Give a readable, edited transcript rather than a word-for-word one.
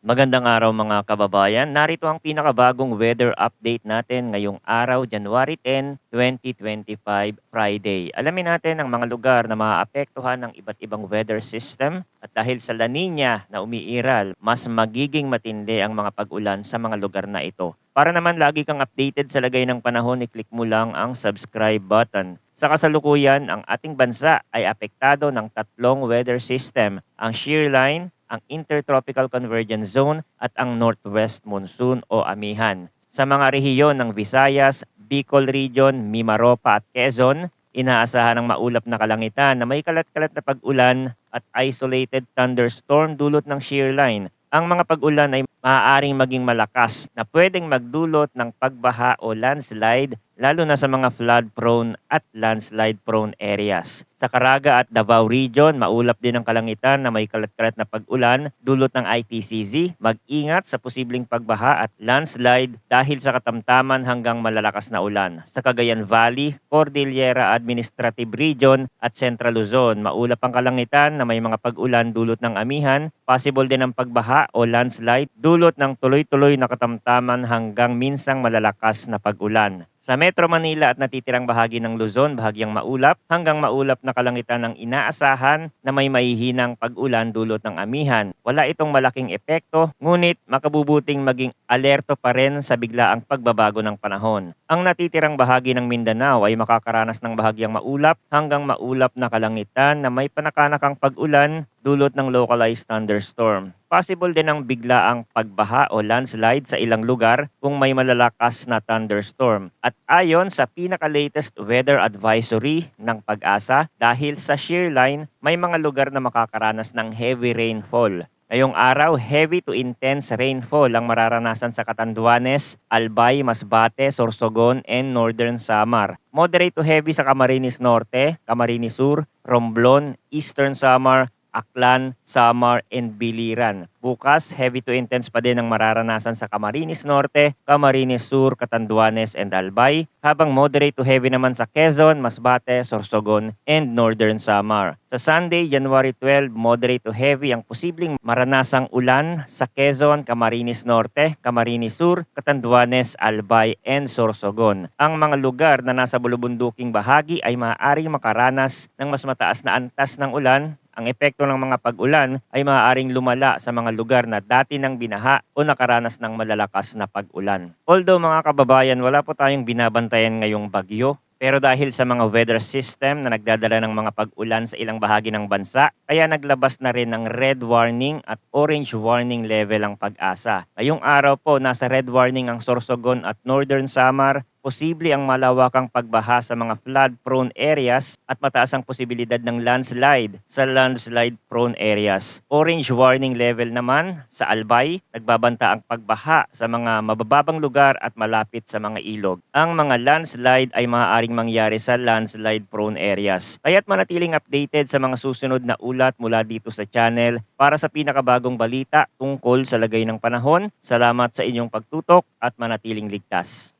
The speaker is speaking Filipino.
Magandang araw mga kababayan. Narito ang pinakabagong weather update natin ngayong araw, January 10, 2025, Friday. Alamin natin ang mga lugar na maaapektuhan ng iba't ibang weather system at dahil sa La Nina na umiiral, mas magiging matindi ang mga pag-ulan sa mga lugar na ito. Para naman lagi kang updated sa lagay ng panahon, i-click mo lang ang subscribe button. Sa kasalukuyan, ang ating bansa ay apektado ng tatlong weather system, ang shear line, ang Intertropical Convergence Zone at ang Northwest Monsoon o Amihan. Sa mga rehiyon ng Visayas, Bicol Region, Mimaropa at Quezon, inaasahan ang maulap na kalangitan na may kalat-kalat na pag-ulan at isolated thunderstorm dulot ng shear line. Ang mga pag-ulan ay maaaring maging malakas na pwedeng magdulot ng pagbaha o landslide lalo na sa mga flood-prone at landslide-prone areas. Sa Caraga at Davao Region, maulap din ang kalangitan na may kalat-kalat na pag-ulan dulot ng ITCZ. Mag-ingat sa posibleng pagbaha at landslide dahil sa katamtaman hanggang malalakas na ulan. Sa Cagayan Valley, Cordillera Administrative Region at Central Luzon, maulap ang kalangitan na may mga pag-ulan dulot ng amihan. Possible din ang pagbaha o landslide dulot ng tuloy-tuloy na katamtaman hanggang minsang malalakas na pag-ulan. Sa Metro Manila at natitirang bahagi ng Luzon, bahagyang maulap hanggang maulap na kalangitan ang inaasahan na may mahihinang pag-ulan dulot ng amihan. Wala itong malaking epekto, ngunit makabubuting maging alerto pa rin sa biglaang pagbabago ng panahon. Ang natitirang bahagi ng Mindanao ay makakaranas ng bahagyang maulap hanggang maulap na kalangitan na may panakanakang pag-ulan dulot ng localized thunderstorm. Possible din ang biglaang pagbaha o landslide sa ilang lugar kung may malalakas na thunderstorm. At ayon sa pinaka-latest weather advisory ng Pag-asa, dahil sa shear line, may mga lugar na makakaranas ng heavy rainfall. Ngayong araw, heavy to intense rainfall ang mararanasan sa Catanduanes, Albay, Masbate, Sorsogon, and Northern Samar. Moderate to heavy sa Camarines Norte, Camarines Sur, Romblon, Eastern Samar, Aklan, Samar, and Biliran. Bukas, heavy to intense pa din ang mararanasan sa Camarines Norte, Camarines Sur, Catanduanes, and Albay, habang moderate to heavy naman sa Quezon, Masbate, Sorsogon, and Northern Samar. Sa Sunday, January 12, moderate to heavy ang posibleng maranasang ulan sa Quezon, Camarines Norte, Camarines Sur, Catanduanes, Albay, and Sorsogon. Ang mga lugar na nasa bulubunduking bahagi ay maaaring makaranas ng mas mataas na antas ng ulan. Ang epekto ng mga pag-ulan ay maaaring lumala sa mga lugar na dati nang binaha o nakaranas ng malalakas na pag-ulan. Although mga kababayan, wala po tayong binabantayan ngayong bagyo, pero dahil sa mga weather system na nagdadala ng mga pag-ulan sa ilang bahagi ng bansa, kaya naglabas na rin ng red warning at orange warning level ang Pag-asa. Ngayong araw po, nasa red warning ang Sorsogon at Northern Samar. Posible ang malawakang pagbaha sa mga flood-prone areas at mataas ang posibilidad ng landslide sa landslide-prone areas. Orange warning level naman sa Albay, nagbabanta ang pagbaha sa mga mabababang lugar at malapit sa mga ilog. Ang mga landslide ay maaaring mangyari sa landslide-prone areas. Kaya't manatiling updated sa mga susunod na ulat mula dito sa channel para sa pinakabagong balita tungkol sa lagay ng panahon. Salamat sa inyong pagtutok at manatiling ligtas.